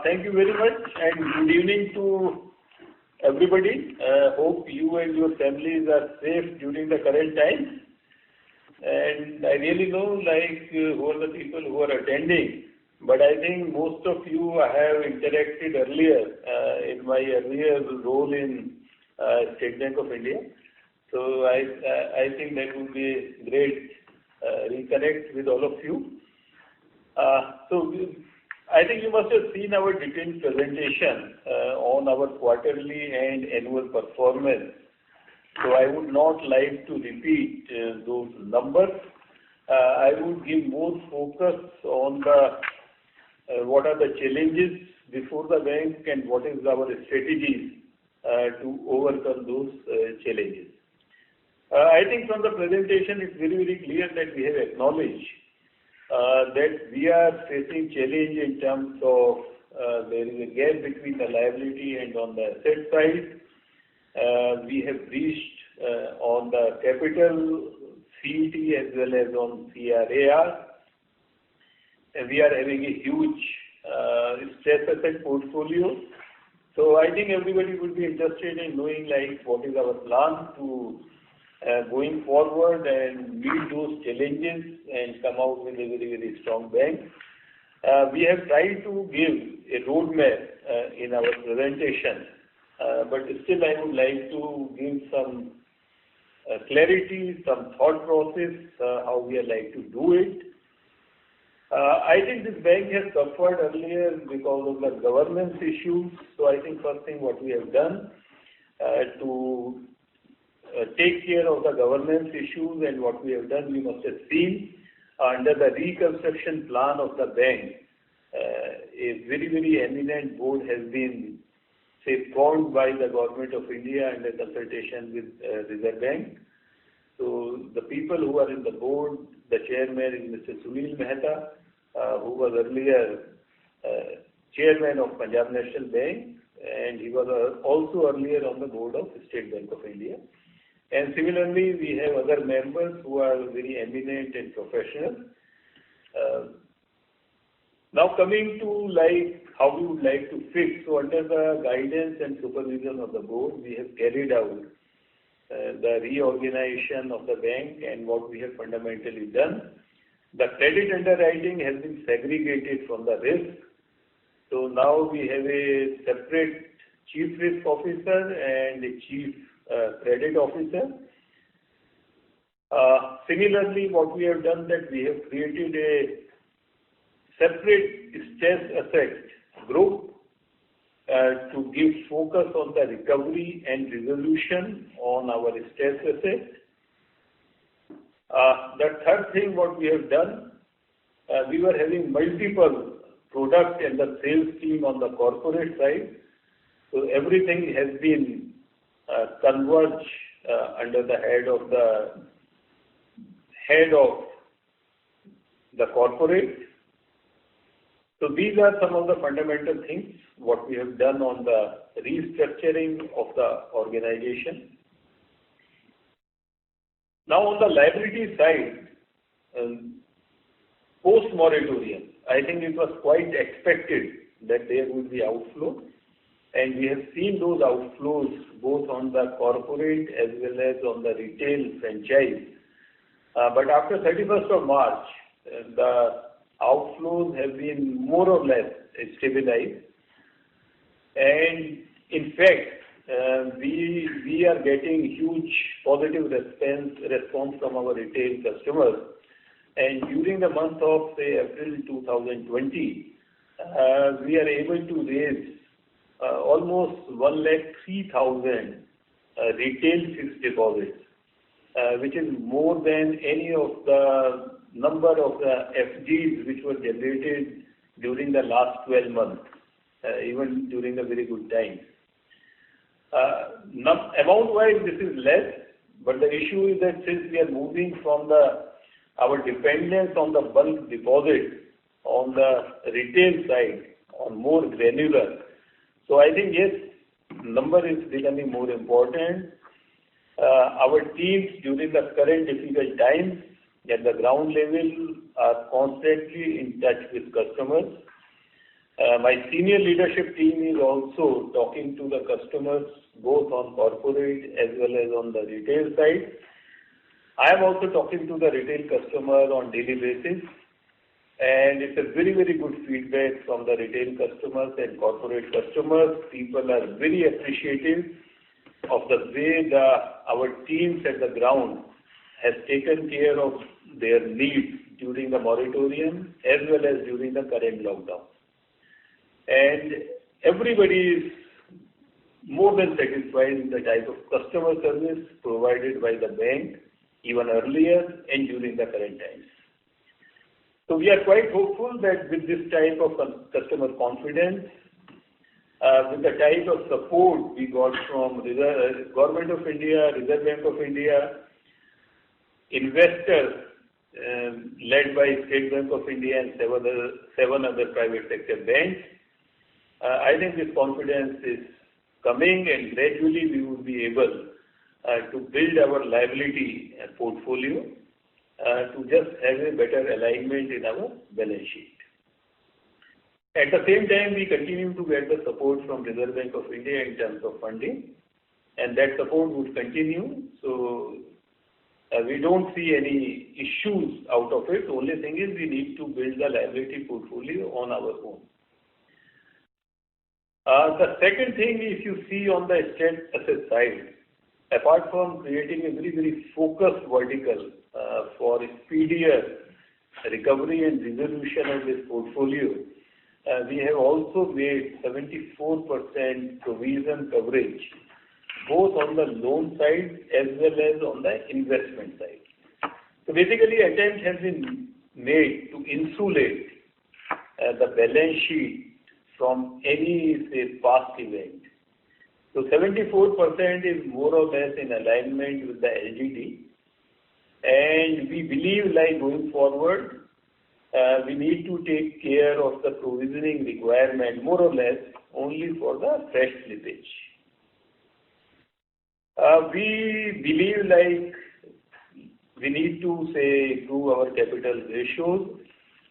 Thank you very much, and good evening to everybody. Hope you and your families are safe during the current times. And I really know, who are the people who are attending, but I think most of you have interacted earlier in my earlier role in State Bank of India. So I think that would be a great reconnect with all of you. I think you must have seen our detailed presentation on our quarterly and annual performance. So I would not like to repeat those numbers. I would give more focus on what are the challenges before the bank and what is our strategies to overcome those challenges. I think from the presentation it's very, very clear that we have acknowledged that we are facing challenge in terms of there is a gap between the liability and on the asset side. We have reached on the capital CET as well as on CRAR. And we are having a huge stress asset portfolio. So I think everybody would be interested in knowing what is our plan to going forward and meet those challenges and come out with a very, very strong bank. We have tried to give a roadmap in our presentation, but still I would like to give some clarity, some thought process, how we are like to do it. I think this bank has suffered earlier because of the governance issues. So I think first thing what we have done to take care of the governance issues, and what we have done, we must have seen under the reconstruction plan of the bank, a very, very eminent board has been formed by the Government of India under consultation with Reserve Bank. So the people who are in the board, the chairman is Mr. Sunil Mehta, who was earlier chairman of Punjab National Bank, and he was also earlier on the board of State Bank of India. And similarly, we have other members who are very eminent and professional. Now coming to how we would like to fix. So under the guidance and supervision of the board, we have carried out the reorganization of the bank, and what we have fundamentally done. The credit underwriting has been segregated from the risk. So now we have a separate chief risk officer and a chief credit officer. Similarly, what we have done that we have created a separate stress asset group to give focus on the recovery and resolution on our stress asset. The third thing what we have done, we were having multiple products and the sales team on the corporate side. So everything has been converged under the head of the corporate. So these are some of the fundamental things what we have done on the restructuring of the organization. Now on the liability side, post-moratorium, I think it was quite expected that there would be outflow. And we have seen those outflows both on the corporate as well as on the retail franchise. But after 31st of March, the outflows have been more or less stabilized. And in fact, we are getting huge positive response from our retail customers. And during the month of, say, April 2020, we are able to raise almost 103,000 retail fixed deposits, which is more than any of the number of the FDs which were generated during the last 12 months, even during the very good times. Amount-wise, this is less, but the issue is that since we are moving from our dependence on the bulk deposit on the retail side on more granular. So I think, yes, number is becoming more important. Our teams during the current difficult times at the ground level are constantly in touch with customers. My senior leadership team is also talking to the customers both on corporate as well as on the retail side. I am also talking to the retail customer on daily basis, and it's a very, very good feedback from the retail customers and corporate customers. People are very appreciative of the way our teams at the ground has taken care of their needs during the moratorium as well as during the current lockdown. And everybody is more than satisfied with the type of customer service provided by the bank even earlier and during the current times. So we are quite hopeful that with this type of customer confidence, with the type of support we got from Government of India, Reserve Bank of India, investors led by State Bank of India and seven other private sector banks, I think this confidence is coming, and gradually we will be able to build our liability portfolio to just have a better alignment in our balance sheet. At the same time, we continue to get the support from Reserve Bank of India in terms of funding, and that support would continue. So we don't see any issues out of it. Only thing is we need to build the liability portfolio on our own. The second thing, if you see on the asset side, apart from creating a very, very focused vertical for speedier recovery and resolution of this portfolio, we have also made 74% provision coverage, both on the loan side as well as on the investment side. So basically, attempt has been made to insulate the balance sheet from any, say, past event. So 74% is more or less in alignment with the LGD, and we believe, like going forward, we need to take care of the provisioning requirement more or less only for the fresh slippage. We believe like we need to, say, improve our capital ratios,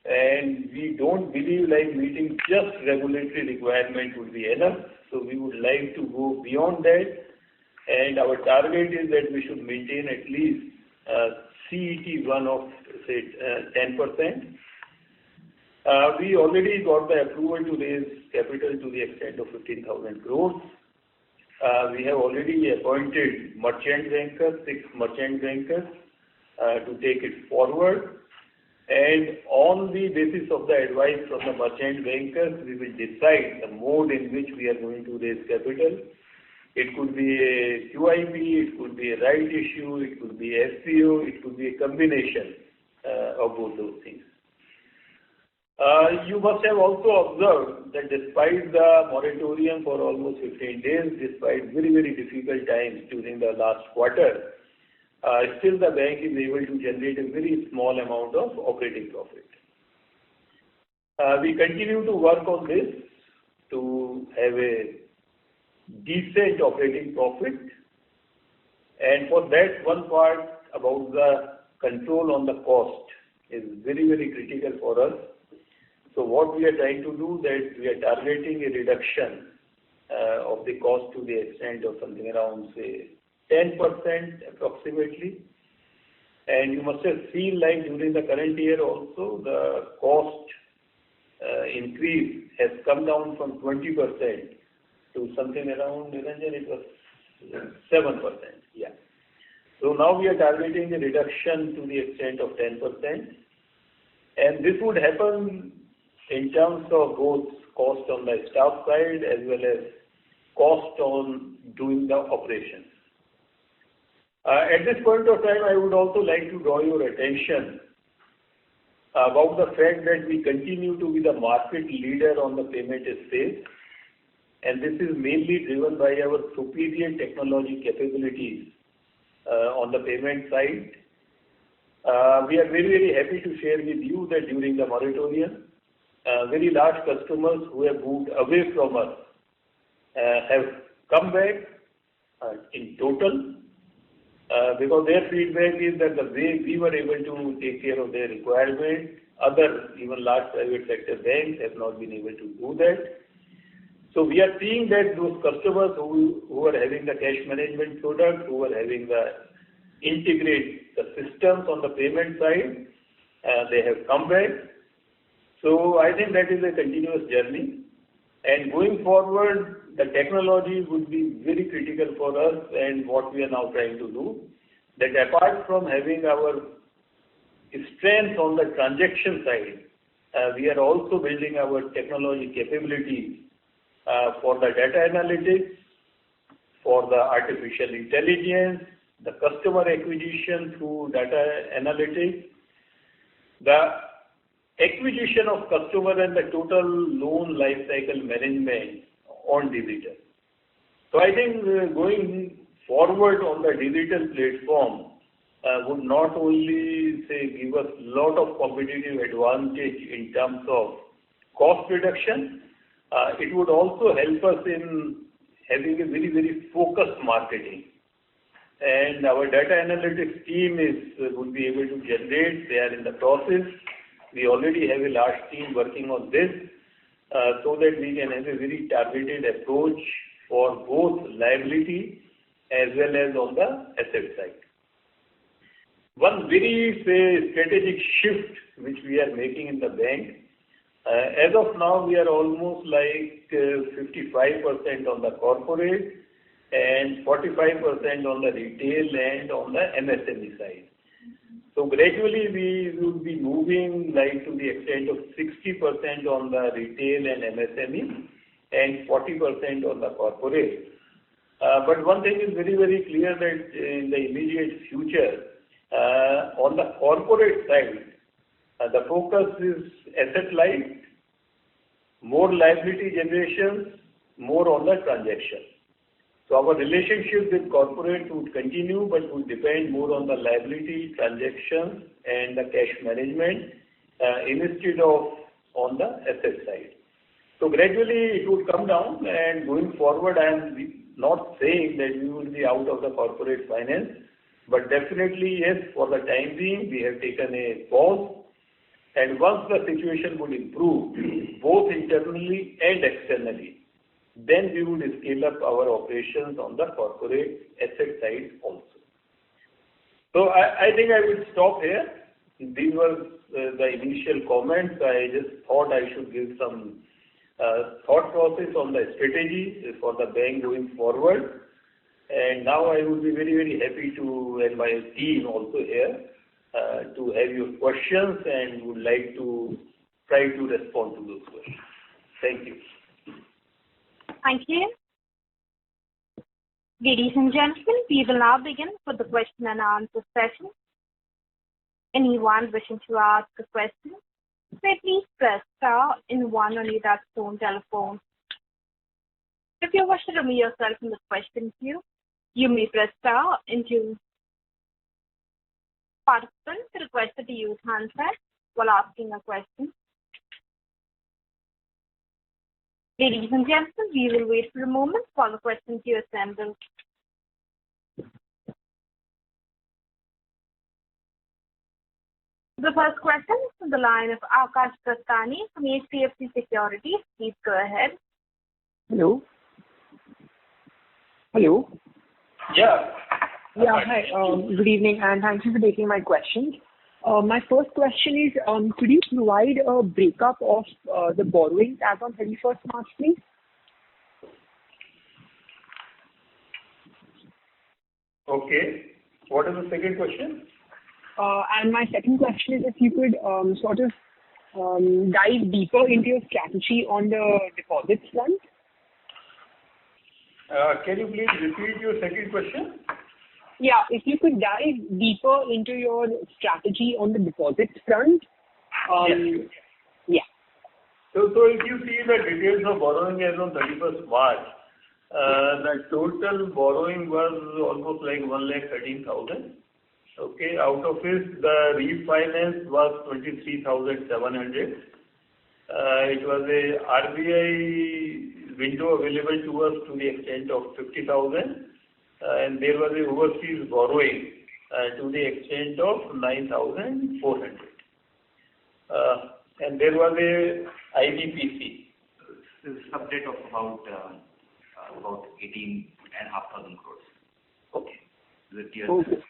and we don't believe like meeting just regulatory requirement would be enough. So we would like to go beyond that, and our target is that we should maintain at least CET1 of, say, 10%. We already got the approval to raise capital to the extent of 15,000 crores. We have already appointed merchant bankers, 6 merchant bankers, to take it forward. And on the basis of the advice from the merchant bankers, we will decide the mode in which we are going to raise capital. It could be a QIP, it could be a right issue, it could be SPO, it could be a combination of both those things. You must have also observed that despite the moratorium for almost 15 days, despite very, very difficult times during the last quarter, still the bank is able to generate a very small amount of operating profit. We continue to work on this to have a decent operating profit, and for that, one part about the control on the cost is very, very critical for us. So what we are trying to do that we are targeting a reduction of the cost to the extent of something around, say, 10% approximately. And you must have seen like during the current year also the cost increase has come down from 20% to something around, it was 7%. Yeah. So now we are targeting a reduction to the extent of 10%. And this would happen in terms of both cost on the staff side as well as cost on doing the operations. At this point of time, I would also like to draw your attention about the fact that we continue to be the market leader on the payment space, and this is mainly driven by our superior technology capabilities on the payment side. We are very, very happy to share with you that during the moratorium, very large customers who have moved away from us have come back in total because their feedback is that the way we were able to take care of their requirement, other, even large private sector banks have not been able to do that. So we are seeing that those customers who are having the cash management product, who are having the integrate the systems on the payment side, they have come back. So I think that is a continuous journey. And going forward, the technology would be very critical for us, and what we are now trying to do, that apart from having our strength on the transaction side, we are also building our technology capabilities for the data analytics, for the artificial intelligence, the customer acquisition through data analytics, the acquisition of customer and the total loan life cycle management on digital. So I think going forward on the digital platform would not only give us lot of competitive advantage in terms of cost reduction, it would also help us in having a very, very focused marketing. And our data analytics team would be able to generate, they are in the process. We already have a large team working on this, so that we can have a very targeted approach for both liability as well as on the asset side. One very strategic shift which we are making in the bank, as of now we are almost like 55% on the corporate and 45% on the retail and on the MSME side. So gradually we will be moving like to the extent of 60% on the retail and MSME and 40% on the corporate. But one thing is very, very clear that in the immediate future, on the corporate side, the focus is asset light, more liability generation, more on the transaction. So our relationship with corporate would continue, but would depend more on the liability, transactions, and the cash management instead of on the asset side. So gradually it would come down, and going forward, I am not saying that we will be out of the corporate finance, but definitely yes, for the time being, we have taken a pause. And once the situation would improve, both internally and externally, then we would scale up our operations on the corporate asset side also. So I think I will stop here. These were the initial comments. I just thought I should give some thought process on the strategy for the bank going forward. And now I would be very, very happy to, and my team also here, to have your questions, and would like to try to respond to those questions. Thank you. Thank you. Ladies and gentlemen, we will now begin with the question and answer session. Anyone wishing to ask a question, may please press star and one on your touchtone telephone. If you wish to remove yourself from the question queue, you may press star and two. Participants are requested to use handset while asking a question. Ladies and gentlemen, we will wait for a moment while the question queue assembles. The first question is from the line of Akash Gastani from HDFC Securities. Please go ahead. Hello. Hello. Yeah. Yeah, hi. Good evening, and thank you for taking my questions. My first question is, could you provide a breakup of the borrowings as on 31st March, please? Okay. What is the second question? And my second question is if you could sort of dive deeper into your strategy on the deposits front. Can you please repeat your second question? Yeah, if you could dive deeper into your strategy on the deposits front. Yes. Yeah. So if you see the details of borrowing as on 31st March, the total borrowing was almost like 1,13,000. Okay, out of it, the refinance was 23,700. It was a RBI window available to us to the extent of 50,000. And there was a overseas borrowing to the extent of 9,400. and there was a IBPC. This is subject of about 18,500 crores. Okay. The tier. Okay.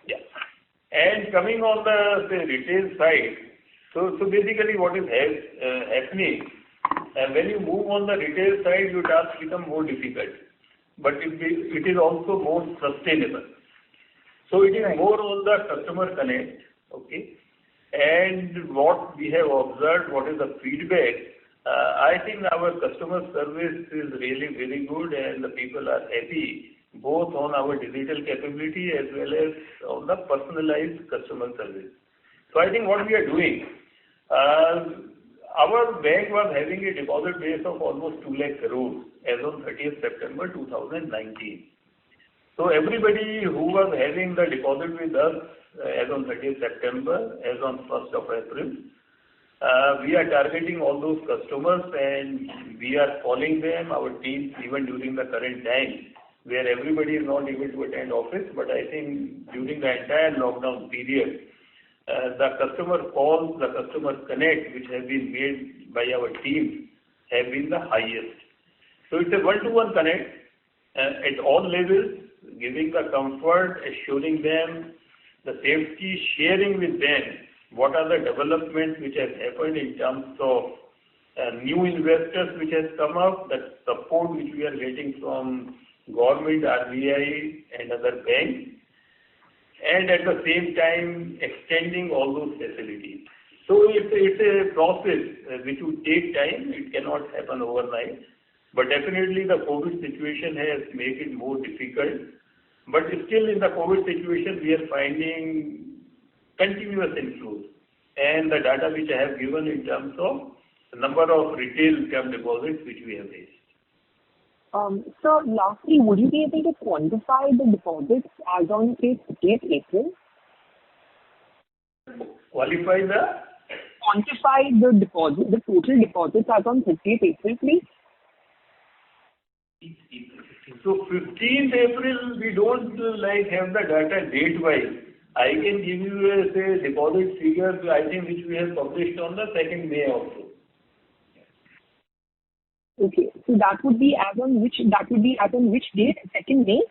Yeah. And coming on the retail side, so basically what is happening, when you move on the retail side, your tasks become more difficult, but it is also more sustainable. So it is more on the customer connect, okay? And what we have observed, what is the feedback, I think our customer service is really very good and the people are happy, both on our digital capability as well as on the personalized customer service. So I think what we are doing, our bank was having a deposit base of almost 2 lakh crores as on 30th September 2019. So everybody who was having the deposit with us as on 30th September, as on 1st of April, we are targeting all those customers and we are calling them, our teams, even during the current time, where everybody is not able to attend office, but I think during the entire lockdown period, the customer calls, the customer connect, which have been made by our team, have been the highest. So it's a one-to-one connect at all levels, giving the comfort, assuring them the safety, sharing with them what are the developments which have happened in terms of new investors which has come up, the support which we are getting from government, RBI and other banks, and at the same time extending all those facilities. So it's a process which will take time. It cannot happen overnight. But definitely the COVID situation has made it more difficult. But still in the COVID situation, we are finding continuous inflows. And the data which I have given in terms of the number of retail term deposits which we have raised. So lastly, would you be able to quantify the deposits as on 30th April? Quantify the deposit, the total deposits as on 30th April, please. So 15th April, we don't have the data date-wise. I can give you a deposit figure, I think, which we have published on the 2nd May also. Okay, so that would be as on which date? 2nd May?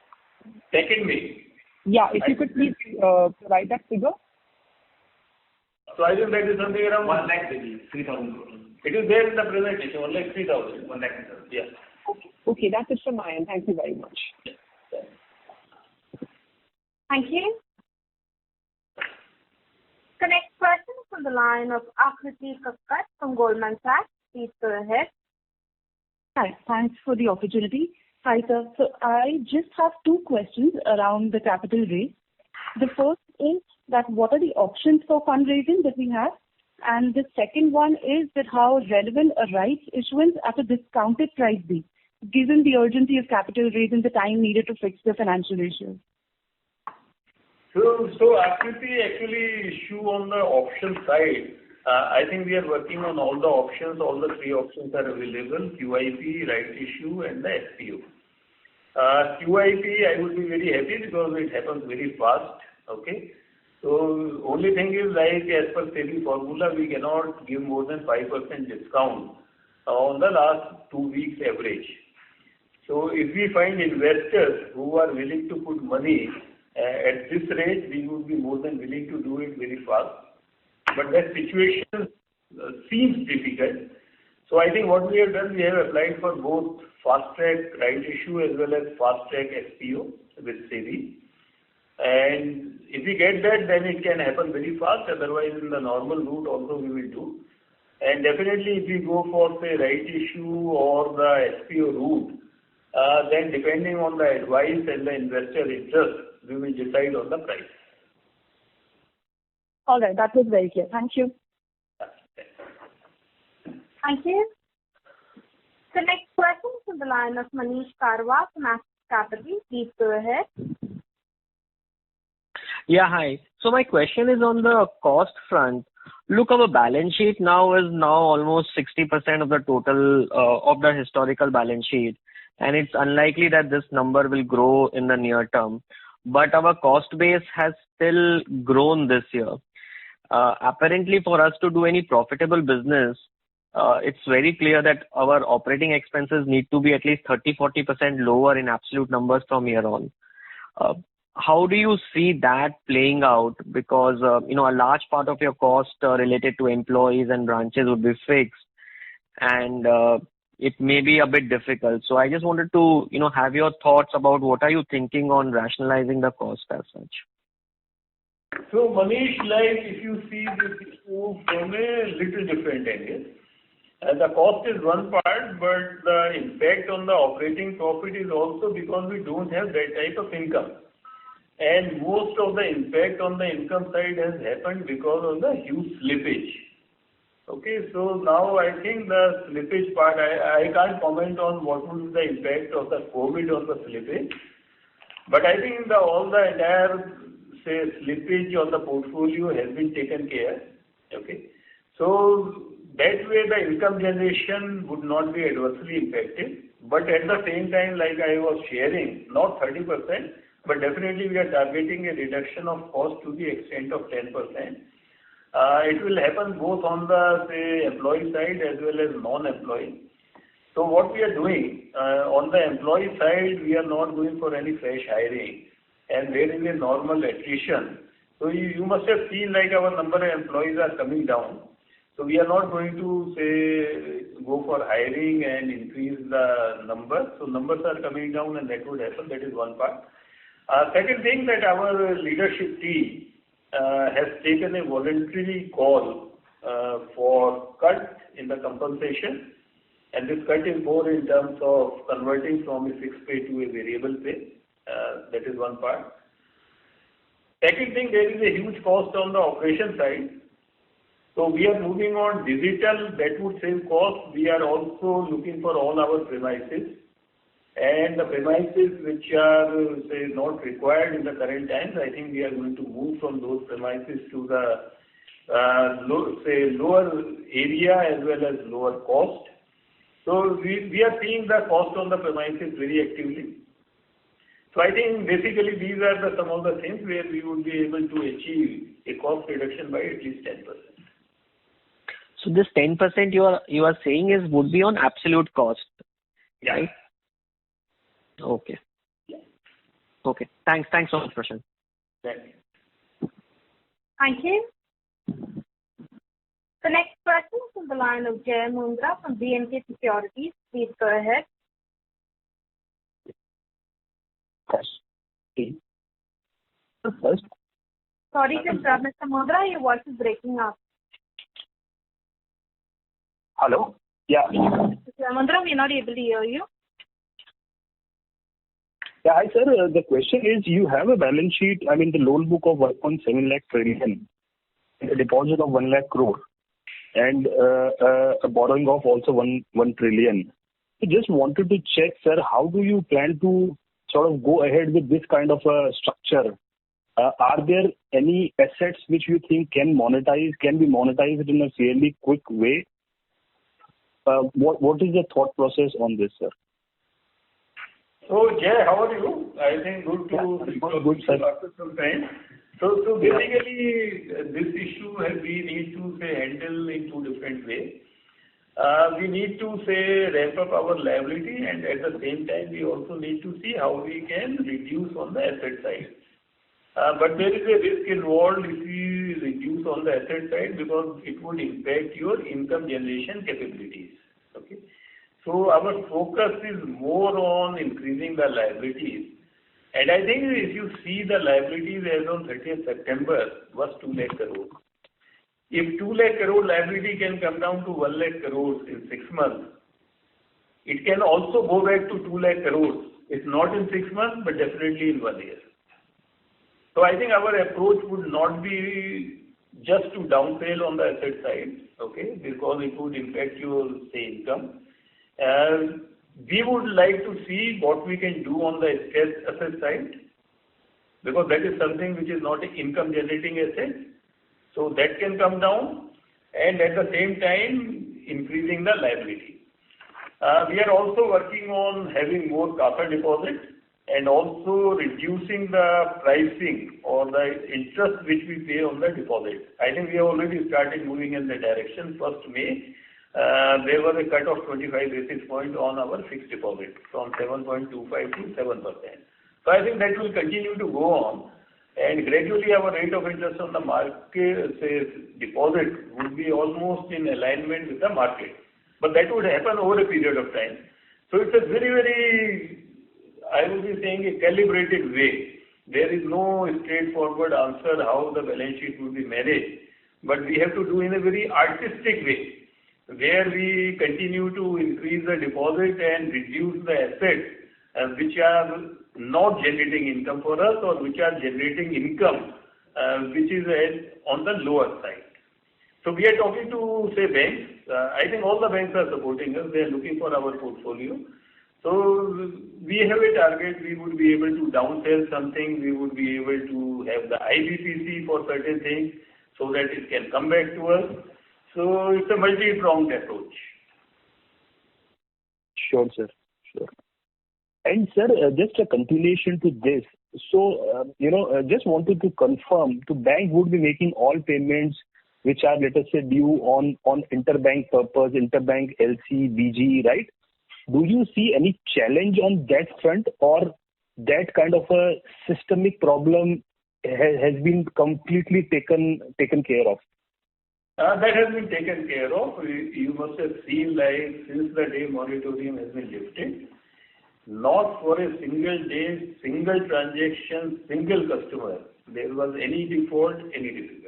2nd May. Yeah, if you could please provide that figure. So I think that is something around 1 lakh 3,000 crores. It is there in the presentation, 1 lakh 3,000. 1 lakh 3,000. Yeah. Okay, that's it from my end. Thank you very much. Yeah. Thank you. The next question is from the line of Akriti Kakkat from Goldman Sachs. Please go ahead. Hi, thanks for the opportunity. Hi, sir. So I just have two questions around the capital raise. The first is that what are the options for fundraising that we have? And the second one is that how relevant a rights issuance at a discounted price be, given the urgency of capital raise and the time needed to fix the financial ratios? So Akriti, actually issue on the option side, I think we are working on all the options. All the three options are available: QIP, right issue, and the SPO. QIP, I would be very happy because it happens very fast. Okay. So only thing is, as per SEBI formula, we cannot give more than 5% discount on the last 2 weeks average. So if we find investors who are willing to put money at this rate, we would be more than willing to do it very fast. But that situation seems difficult. So I think what we have done, we have applied for both fast track right issue as well as fast track SPO with SEBI. And if we get that, then it can happen very fast. Otherwise, in the normal route also we will do. And definitely if we go for, say, right issue or the SPO route, then depending on the advice and the investor interest, we will decide on the price. All right, that was very clear. Thank you. Thank you. The next question is from the line of Manish Karwa from Axis Capital. Please go ahead. Yeah, hi. So my question is on the cost front. Look, our balance sheet is almost 60% of the total of the historical balance sheet, and it's unlikely that this number will grow in the near term. But our cost base has still grown this year. apparently for us to do any profitable business, it's very clear that our operating expenses need to be at least 30-40% lower in absolute numbers from here on. How do you see that playing out? Because, a large part of your cost related to employees and branches would be fixed, and it may be a bit difficult. So I just wanted to, have your thoughts about what are you thinking on rationalizing the cost as such? So Manish, if you see this issue from a little different angle, the cost is one part, but the impact on the operating profit is also because we don't have that type of income. And most of the impact on the income side has happened because of the huge slippage. Okay, so now I think the slippage part, I can't comment on what will be the impact of the COVID on the slippage. But I think all the entire, slippage on the portfolio has been taken care. Okay, so that way the income generation would not be adversely impacted. But at the same time, like I was sharing, not 30%, but definitely we are targeting a reduction of cost to the extent of 10%. It will happen both on the, employee side as well as non-employee. So what we are doing, on the employee side, we are not going for any fresh hiring, and there is a normal attrition. So you must have seen our number of employees are coming down. So we are not going to go for hiring and increase the number. So numbers are coming down and that would happen. That is one part. Second thing, that our leadership team has taken a voluntary call for cut in the compensation, and this cut is more in terms of converting from a fixed pay to a variable pay. That is one part. Second thing, there is a huge cost on the operation side. So we are moving on digital, that would save cost. We are also looking for all our premises. And the premises which are, not required in the current times, I think we are going to move from those premises to the, lower area as well as lower cost. So we are seeing the cost on the premises very actively. So I think basically these are some of the things where we would be able to achieve a cost reduction by at least 10%. So this 10% you are saying would be on absolute cost, yeah. Right? Okay. Yeah. Okay. Thanks so much, Prashant. Thank you. Thank you. The next question is from the line of Jay Mundra from B&K Securities. Please go ahead. First. Sorry to interrupt, Mr. Mundra, your voice is breaking up. Hello? Yeah. Mr. Mundra, we are not able to hear you. Yeah, hi sir. The question is, you have a balance sheet, the loan book of 1.7 lakh trillion, a deposit of 1 lakh crore, and a borrowing of also 1 trillion. I just wanted to check, sir, how do you plan to sort of go ahead with this kind of a structure? Are there any assets which you think can be monetized in a fairly quick way? What is the thought process on this, sir? So Jay, how are you? I think good sir. After some time. So basically this issue we need to handle in two different ways. We need to ramp up our liability, and at the same time we also need to see how we can reduce on the asset side. But there is a risk involved if we reduce on the asset side, because it would impact your income generation capabilities. Okay. So our focus is more on increasing the liabilities. And I think if you see the liabilities as on 30th September was 2 lakh crore. If 2 lakh crore liability can come down to 1 lakh crore in 6 months, it can also go back to 2 lakh crore. It's not in 6 months, but definitely in 1 year. So I think our approach would not be just to downsell on the asset side, okay, because it would impact your income. We would like to see what we can do on the asset side, because that is something which is not an income generating asset. So that can come down, and at the same time increasing the liability. We are also working on having more CASA deposits, and also reducing the pricing or the interest which we pay on the deposit. I think we have already started moving in that direction. 1st May, there was a cut of 25 basis points on our fixed deposit from 7.25 to 7%. So I think that will continue to go on, and gradually our rate of interest on the market, deposit, would be almost in alignment with the market. But that would happen over a period of time. So it's a very, very, I would be saying, a calibrated way. There is no straightforward answer how the balance sheet will be managed, but we have to do in a very artistic way, where we continue to increase the deposit and reduce the assets which are not generating income for us or which are generating income which is on the lower side. So we are talking to, say, banks. I think all the banks are supporting us. They are looking for our portfolio. So we have a target. We would be able to downsell something. We would be able to have the IBPC for certain things so that it can come back to us. So it's a multi-pronged approach. Sure, sir. Sure. And sir, just a continuation to this. So, just wanted to confirm, the bank would be making all payments which are, let us say, due on interbank purpose, interbank LC, BG, right? Do you see any challenge on that front, or that kind of a systemic problem has been completely taken care of? That has been taken care of. You must have seen, like, since the day moratorium has been lifted, not for a single day, single transaction, single customer, there was any default, any difficulty.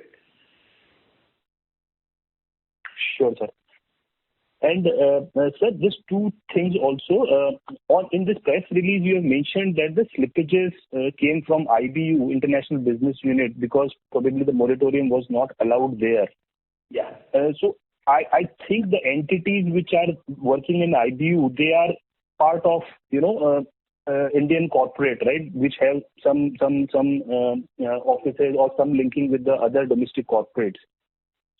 Sure, sir. And sir, just two things also. In this press release, you have mentioned that the slippages came from IBU, International Business Unit, because probably the moratorium was not allowed there. Yeah. So I think the entities which are working in IBU, they are part of Indian corporate, right, which have some offices or some linking with the other domestic corporates.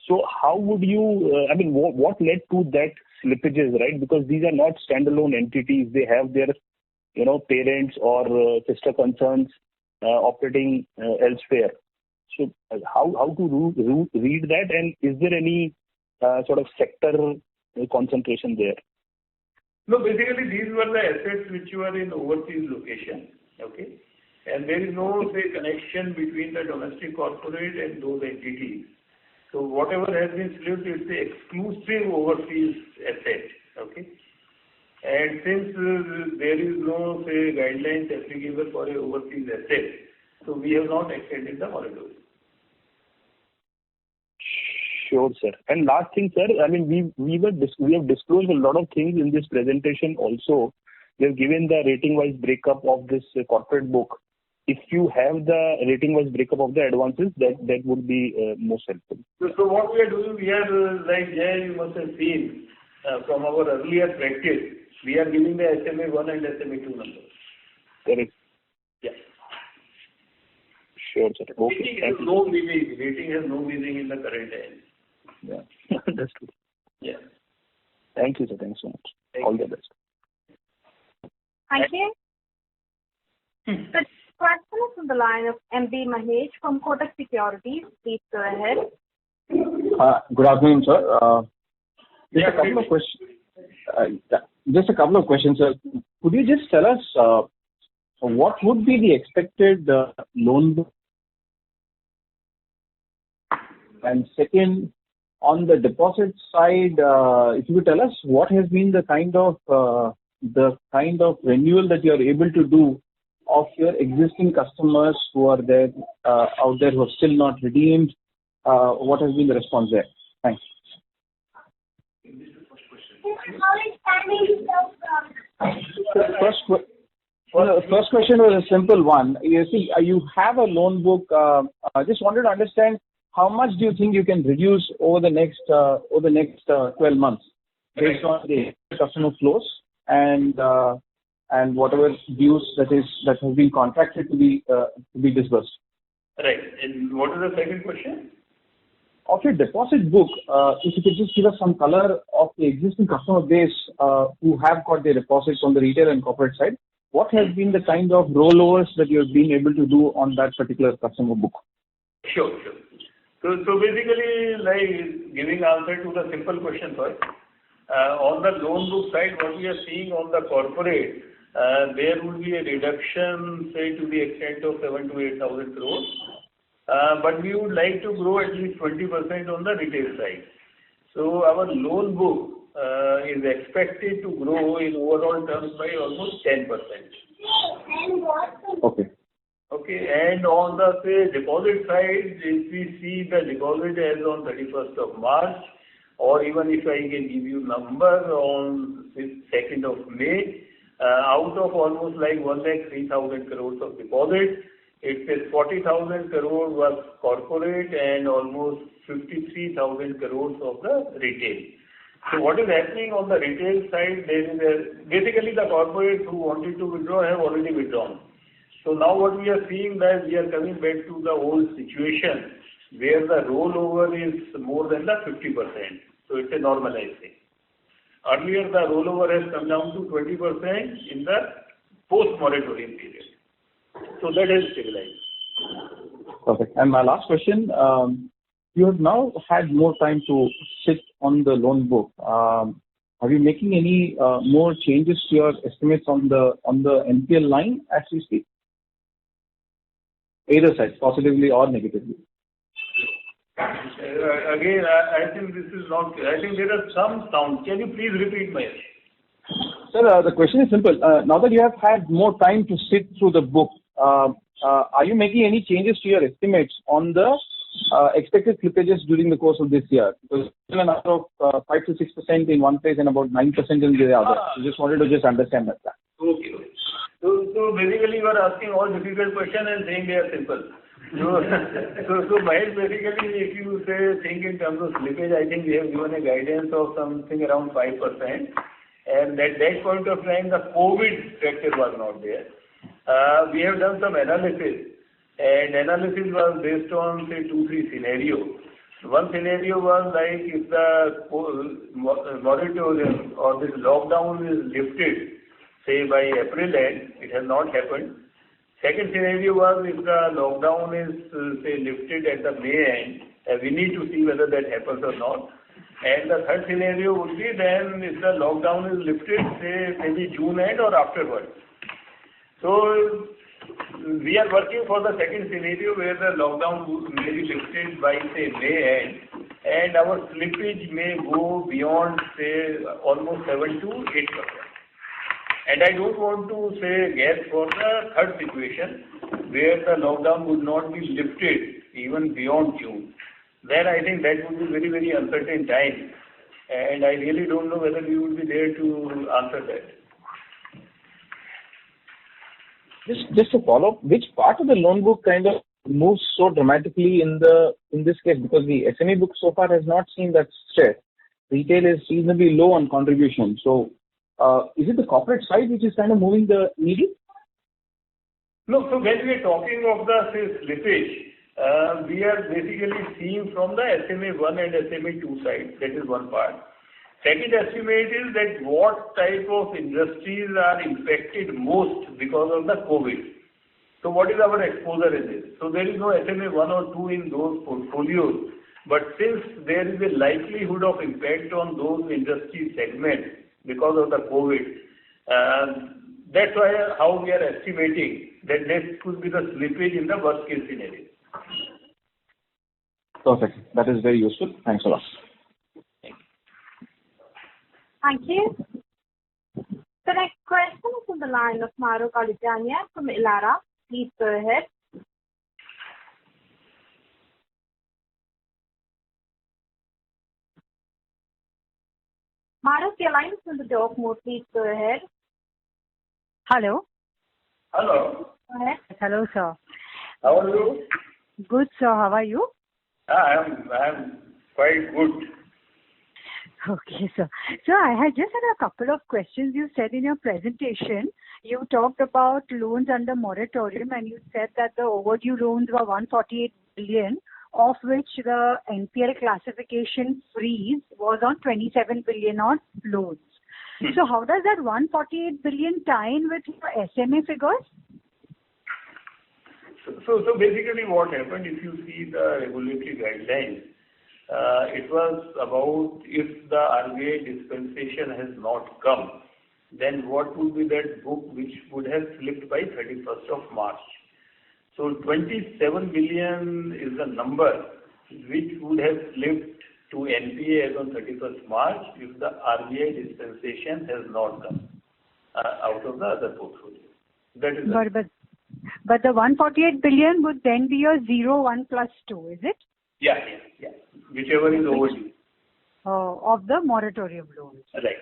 So how would you, what led to that slippages, right? Because these are not standalone entities. They have their, parents or sister concerns operating elsewhere. So how to read that, and is there any sort of sector concentration there? No, basically these were the assets which were in overseas location, okay? And there is no, say, connection between the domestic corporate and those entities. So whatever has been slipped is the exclusive overseas asset, okay? And since there is no, say, guidelines applicable for a overseas asset, so we have not extended the moratorium. Sure, sir. And last thing, sir, we have disclosed a lot of things in this presentation also. We have given the rating-wise breakup of this corporate book. If you have the rating-wise breakup of the advances, that would be most helpful. So what we are doing, we are, like Jay, you must have seen from our earlier practice, we are giving the SMA 1 and SMA 2 numbers. Correct. Yeah. Sure, sir. Okay. Rating has no meaning in the current time. Yeah, that's true. Yeah. Thank you, sir. Thanks so much. All the best. Thank you. The question is from the line of MB Mahesh from Kotak Securities. Please go ahead. Good afternoon, sir. Just a couple of questions. Just a couple of questions, sir. Could you just tell us what would be the expected loan book? And second, on the deposit side, if you could tell us what has been the kind of renewal that you are able to do of your existing customers who are there out there who have still not redeemed. What has been the response there? Thanks. First question was a simple one. You see, you have a loan book. I just wanted to understand how much do you think you can reduce over the next 12 months based on the customer flows and whatever dues that has been contracted to be disbursed. Right. And what is the second question? Of your deposit book, if you could just give us some color of the existing customer base who have got their deposits on the retail and corporate side, what has been the kind of rollovers that you have been able to do on that particular customer book? Sure. So basically, like giving answer to the simple question first. On the loan book side, what we are seeing on the corporate, there would be a reduction, say, to the extent of 7,000 to 8,000 crores. But we would like to grow at least 20% on the retail side. So our loan book is expected to grow in overall terms by almost 10%. Okay. Okay, and on the, say, deposit side, if we see the deposit as on 31st of March, or even if I can give you number on 2nd of May, out of almost like 1,03,000 crores of deposit, it says 40,000 crore was corporate and almost 53,000 crores of the retail. So what is happening on the retail side, there is basically the corporates who wanted to withdraw have already withdrawn. So now what we are seeing that we are coming back to the old situation where the rollover is more than the 50%. So it's a normalized thing. Earlier the rollover has come down to 20% in the post-moratorium period. So that has stabilized. Perfect. And my last question, you have now had more time to sit on the loan book. Are you making any more changes to your estimates on the NPL line as we speak? Either side, positively or negatively. Again, I think this is not. I think there are some sound. Can you please repeat, Mahesh? Sir, the question is simple. Now that you have had more time to sit through the book, are you making any changes to your estimates on the expected slippages during the course of this year? Because it's an amount of 5 to 6% in one place and about 9% in the other. So just wanted to understand that. Okay. So basically you are asking all difficult questions and saying they are simple. So Mahesh, basically if you say think in terms of slippage, I think we have given a guidance of something around 5%. And at that point of time, the COVID factor was not there. We have done some analysis, and analysis was based on say 2-3 scenarios. One scenario was like if the moratorium or this lockdown is lifted, say by April end, it has not happened. Second scenario was if the lockdown is say lifted at the May end, we need to see whether that happens or not. And the third scenario would be then if the lockdown is lifted, say maybe June end or afterwards. So we are working for the second scenario where the lockdown may be lifted by say May end, and our slippage may go beyond say almost 7 to 8%. And I don't want to say guess for the third situation where the lockdown would not be lifted even beyond June. Then I think that would be very, very uncertain time. And I really don't know whether we would be there to answer that. Just to follow up, which part of the loan book kind of moves so dramatically in this case? Because the SME book so far has not seen that stress. Retail is reasonably low on contribution. So is it the corporate side which is kind of moving the needle? No, so when we are talking of the say, slippage, we are basically seeing from the SMA 1 and SMA 2 side. That is one part. Second estimate is that what type of industries are impacted most because of the COVID. So what is our exposure in this? So there is no SMA 1 or 2 in those portfolios. But since there is a likelihood of impact on those industry segments because of the COVID, that's why how we are estimating that this could be the slippage in the worst case scenario. Perfect. That is very useful. Thanks a lot. Thank you. The next question is on the line of Mahrukh Adajania from Elara. Please go ahead. Mahrukh, your line is on the talk mode. Please go ahead. Hello. Hello. Go ahead. Hello, sir. How are you? Good, sir. How are you? I am quite good. Okay, sir. So I had just had a couple of questions. You said in your presentation, you talked about loans under moratorium, and you said that the overdue loans were 148 billion, of which the NPL classification freeze was on 27 billion on loans. So how does that 148 billion tie in with your SMA figures? So basically what happened, if you see the regulatory guidelines, it was about if the RBI dispensation has not come, then what would be that book which would have slipped by 31st of March. So 27 billion is the number which would have slipped to NPA as on 31st March if the RBI dispensation has not come out of the other portfolio. That is but the 148 billion would then be your 0, 1 plus 2, is it? Yeah. Whichever is overdue. Of the moratorium loans. Right.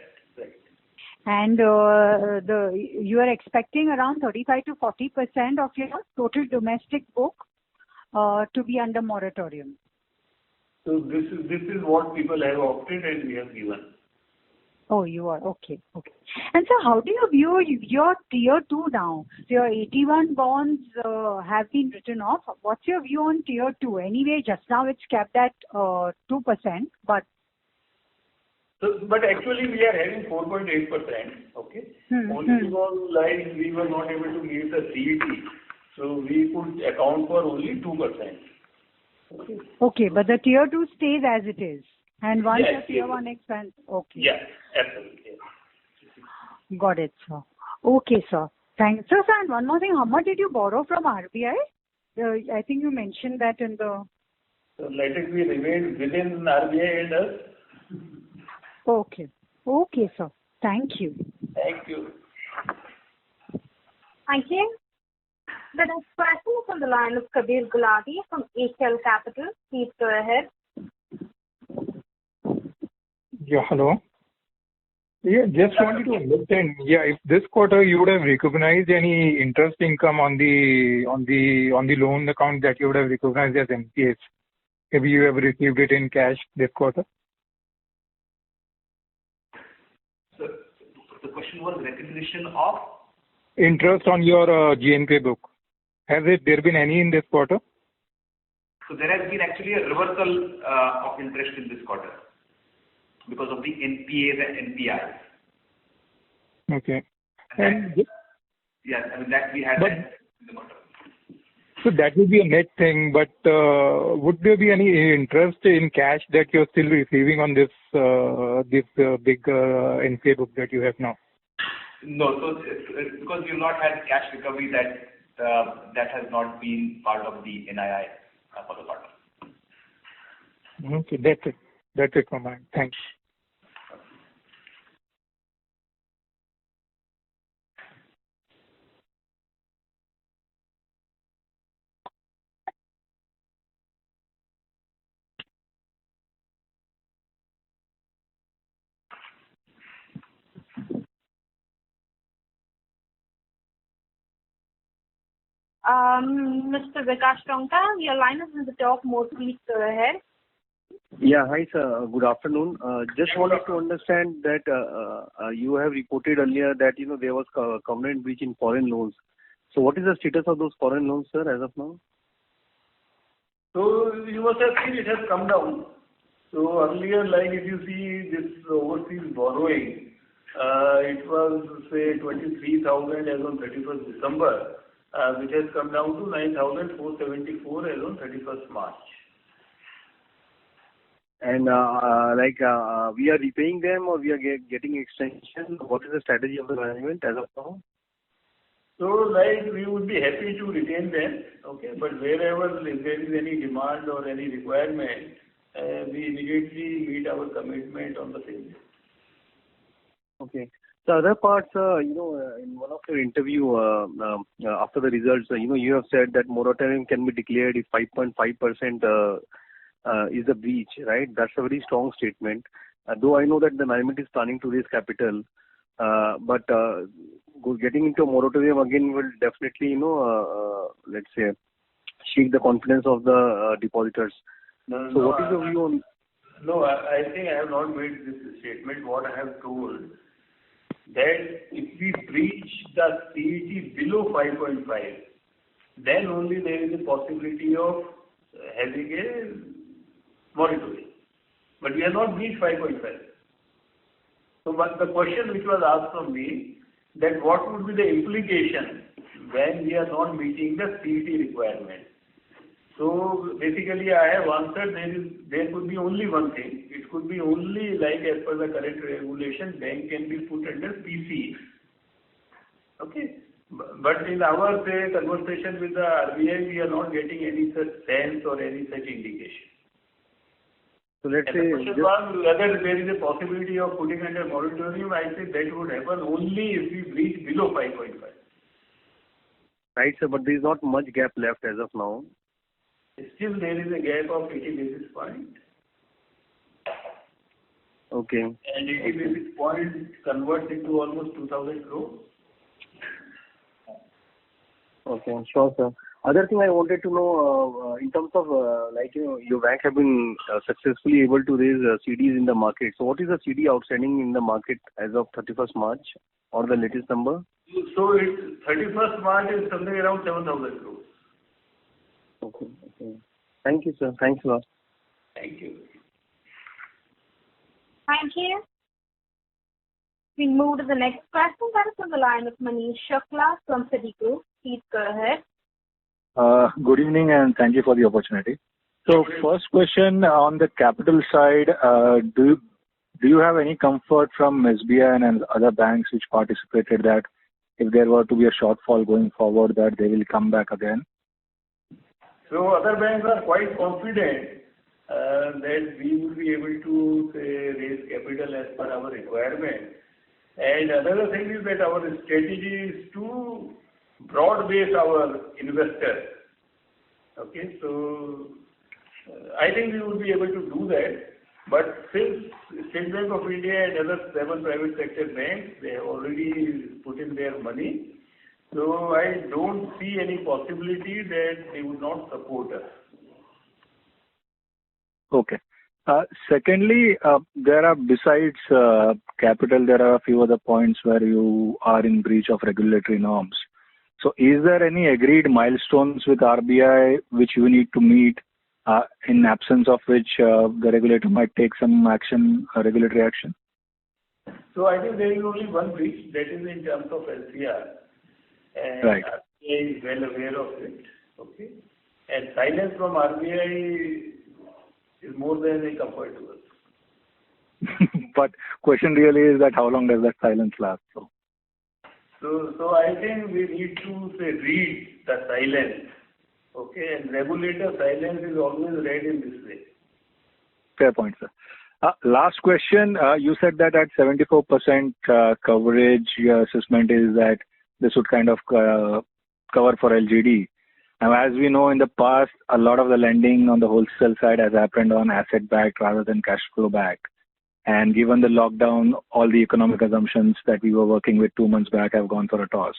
And you are expecting around 35 to 40% of your total domestic book to be under moratorium. So this is what people have opted and we have given. Oh, you are. Okay. And so how do you view your tier 2 now? So your 81 bonds have been written off. What's your view on tier 2? Anyway, just now it's capped at 2%, but... But actually we are having 4.8%, okay? Only because like we were not able to meet the CET, so we could account for only 2%. Okay, but the tier 2 stays as it is. And once the tier 1 expands, okay. Yeah, absolutely. Got it, sir. Okay, sir. Thanks. Sir, and one more thing, how much did you borrow from RBI? I think you mentioned that in the... So let it be remained within RBI and us. Okay. Okay, sir. Thank you. Thank you. Thank you. The next question is on the line of Kabir Gulati from HL Capital. Please go ahead. Yeah, hello. Yeah, just wanted to understand. Yeah, if this quarter you would have recognized any interest income on the loan account that you would have recognized as NPAs, maybe you have received it in cash this quarter. So the question was recognition of interest on your GNPA book. Has there been any in this quarter? So there has been actually a reversal of interest in this quarter because of the NPAs and NPIs. Okay. Yes, I mean that we had in the quarter. So that will be a net thing, but would there be any interest in cash that you're still receiving on this big NPA book that you have now? No, so it's because we've not had cash recovery that has not been part of the NII for the quarter. Okay, that's it from mine. Thanks. Mr. Vikas Tonka, your line is in the talk mode. Please go ahead. Yeah, hi sir. Good afternoon. Just wanted to understand that you have reported earlier that there was covenant breach in foreign loans. So what is the status of those foreign loans, sir, as of now? So you must have seen it has come down. So earlier, like if you see this overseas borrowing, it was say 23,000 as on 31st December. Which has come down to 9,474 as on 31st March. And we are repaying them or we are getting extension? What is the strategy of the management as of now? So like we would be happy to retain them, okay, but wherever if there is any demand or any requirement, we immediately meet our commitment on the same. Okay. The other parts, in one of your interview after the results, you have said that moratorium can be declared if 5.5% is a breach, right? That's a very strong statement. Though I know that the management is planning to raise capital, but getting into a moratorium again will definitely, let's say, shake the confidence of the depositors. What is your view on? No, I think I have not made this statement. What I have told that if we breach the CET below 5.5, then only there is a possibility of having a moratorium. But we have not breached 5.5. So, but the question which was asked from me, that what would be the implication when we are not meeting the CET requirement? So basically, I have answered there could be only one thing. It could be only like as per the current regulation, bank can be put under PCE. Okay. But in our conversation with the RBI, we are not getting any such sense or any such indication. So let's And say the question was whether there is a possibility of putting under moratorium. I said that would happen only if we reach below 5.5. right, sir, but there is not much gap left as of now. Still, there is a gap of 80 basis points. Okay. And 80 basis points converts into almost 2,000 crores. Okay, sure, sir. Other thing I wanted to know, in terms of, your bank have been successfully able to raise CDs in the market. So what is the CD outstanding in the market as of 31st March or the latest number? So it's 31st March is something around 7,000 crores. Okay. Thank you, sir. Thanks a lot. Thank you. Thank you. We move to the next question. That is on the line of Manish Shukla from Citigroup. Please go ahead. Good evening, and thank you for the opportunity. So first question on the capital side, do you have any comfort from SBI and other banks which participated that if there were to be a shortfall going forward, that they will come back again? So other banks are quite confident that we will be able to raise capital as per our requirement. And another thing is that our strategy is to broad base our investors. Okay, so I think we will be able to do that. But since State Bank of India and other 7 private sector banks, they have already put in their money. So I don't see any possibility that they would not support us. Okay. Secondly, there are, besides capital, there are a few other points where you are in breach of regulatory norms. So is there any agreed milestones with RBI which you need to meet, in absence of which the regulator might take some action, regulatory action? So I think there is only one breach, that is in terms of LCR. And right. RBI is well aware of it. Okay. And silence from RBI is more than a comfort to us. But question really is that how long does that silence last? So I think we need to read the silence. Okay, and regulator silence is always read in this way. Fair point, sir. Last question. You said that at 74% coverage, your assessment is that this would kind of cover for LGD. Now, as we know in the past, a lot of the lending on the wholesale side has happened on asset-backed rather than cash flow-backed. And given the lockdown, all the economic assumptions that we were working with 2 months back have gone for a toss.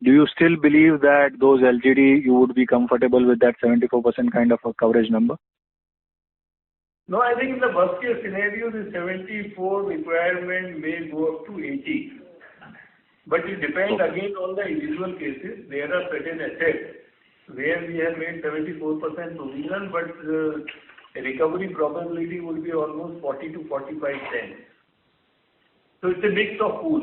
Do you still believe that those LGD, you would be comfortable with that 74% kind of a coverage number? No, I think in the worst case scenario, the 74 requirement may go up to 80. But it depends again on the individual cases. There are certain assets where we have made 74% provision, but recovery probability will be almost 40 to 45%. So it's a mix of pool.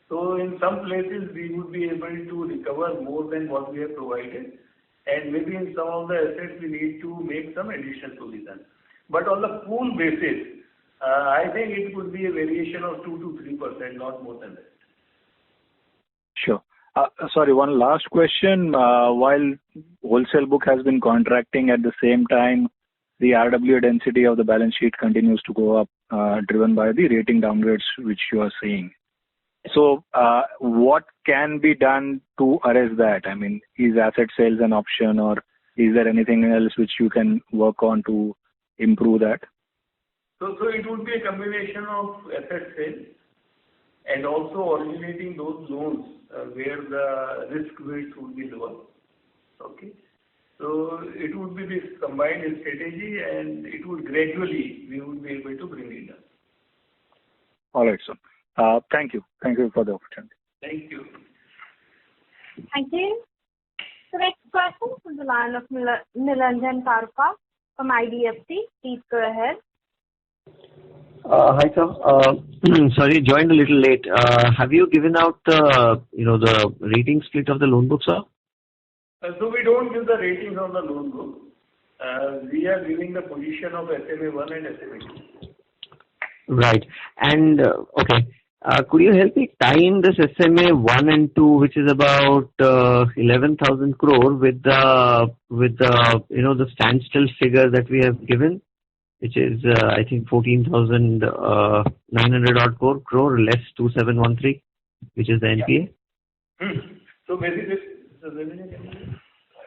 So in some places we would be able to recover more than what we have provided, and maybe in some of the assets we need to make some additional provision. But on the pool basis, I think it could be a variation of 2 to 3%, not more than that. Sure. Sorry, one last question. While wholesale book has been contracting, at the same time, the RWA density of the balance sheet continues to go up, driven by the rating downgrades which you are seeing. So, what can be done to arrest that? I mean, is asset sales an option, or is there anything else which you can work on to improve that? So it would be a combination of asset sales and also originating those loans where the risk weights would be lower. Okay. So it would be this combined strategy, and it would gradually, we would be able to bring it down. All right, sir. Thank you. Thank you for the opportunity. Thank you. Thank you. The next question is from the line of Nilanjan Karfa from IDFC. Please go ahead. Hi, sir. Sorry, joined a little late. Have you given out the rating split of the loan book, sir? So we don't give the ratings on the loan book. We are giving the position of SMA 1 and SMA 2. Right. And okay. Could you help me tie in this SMA 1 and 2, which is about 11,000 crore with the the standstill figure that we have given, which is I think 14,900 odd crore less 2713, which is the NPA. So basically,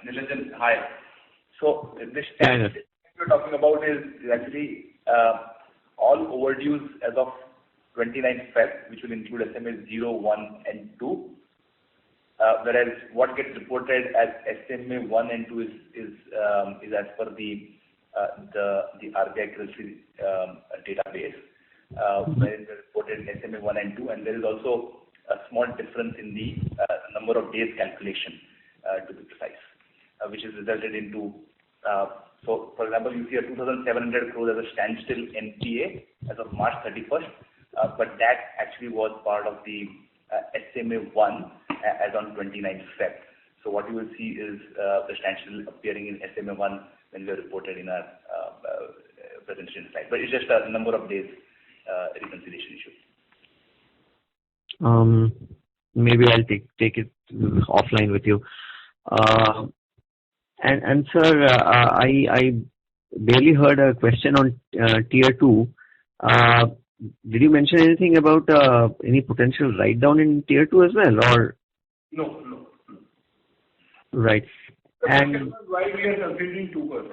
Nilanjan, hi. So this standstill we're talking about is actually all overdues as of 29th Feb, which will include SMA 0, 1 and 2. Whereas what gets reported as SMA 1 and 2 is as per the RBI CRISIL database, where it is reported SMA 1 and 2, and there is also a small difference in the number of days calculation, to be precise, which has resulted into so for example, you see a 2,700 crore as a standstill NPA as of March 31st, but that actually was part of the SMA 1 as on 29th Feb. So what you will see is the standstill appearing in SMA 1 when we are reported in our presentation slide. But it's just a number of days reconciliation issue. Maybe I'll take it offline with you. And sir, I barely heard a question on tier 2. Did you mention anything about any potential write down in tier 2 as well, or? No. Right. And why we are considering 2%?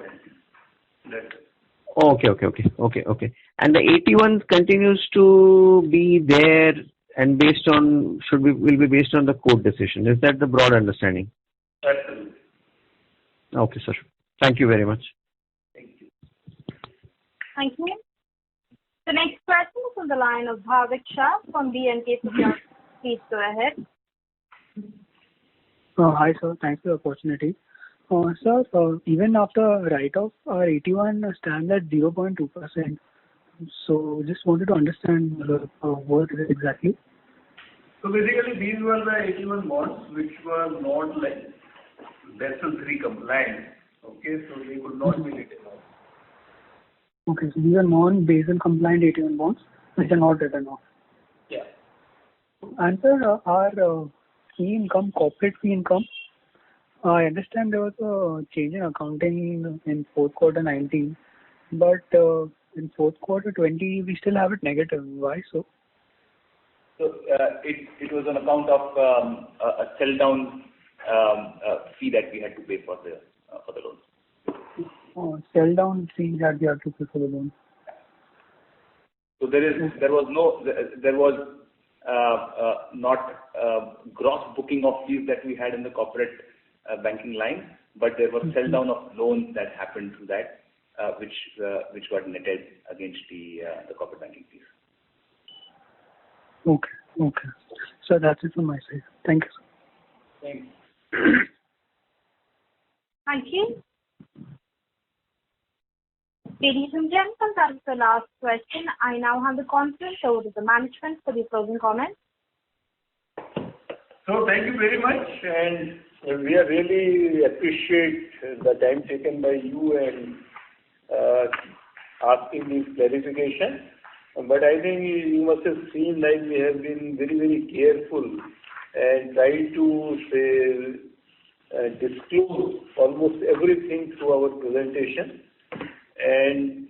Okay. And the 81 continues to be there, and will be based on the court decision. Is that the broad understanding? Absolutely. Okay, sir. Thank you very much. Thank you. Thank you. The next question is on the line of Bhavik Shah from BNK Securities. Please go ahead. Hi, sir. Thanks for the opportunity. Sir, even after write-off, our 81 stands at 0.2%. So just wanted to understand what is it exactly? So basically, these were the 81 bonds which were not like Basel III compliant. Okay, so they could not be written off. Okay, so these are non-Basel compliant 81 bonds which are not written off. Yeah. And sir, our fee income, corporate fee income, I understand there was a change in accounting in fourth quarter 19, but in fourth quarter 20 we still have it negative. Why so? So it was on account of a sell down fee that we had to pay for the loan. Sell down fee that we have to pay for the loan. So there was not gross booking of fees that we had in the corporate banking line, but there was sell down of loans that happened through that, which got netted against the corporate banking fees. Okay. So that's it from my side. Thank you, sir. Thanks. Thank you. Ladies and gentlemen, that is the last question. I now hand the conference over to the management for the closing comments. So thank you very much, and we really appreciate the time taken by you and asking this clarification. But I think you must have seen like we have been very, very careful and tried to disclose almost everything through our presentation. And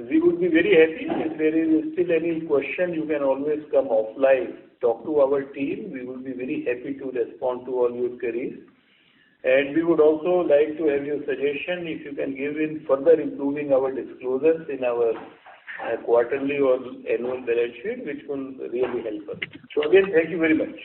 we would be very happy if there is still any question. You can always come offline, talk to our team. We would be very happy to respond to all your queries. And we would also like to have your suggestion if you can give in further improving our disclosures in our quarterly or annual balance sheet, which will really help us. So again, thank you very much.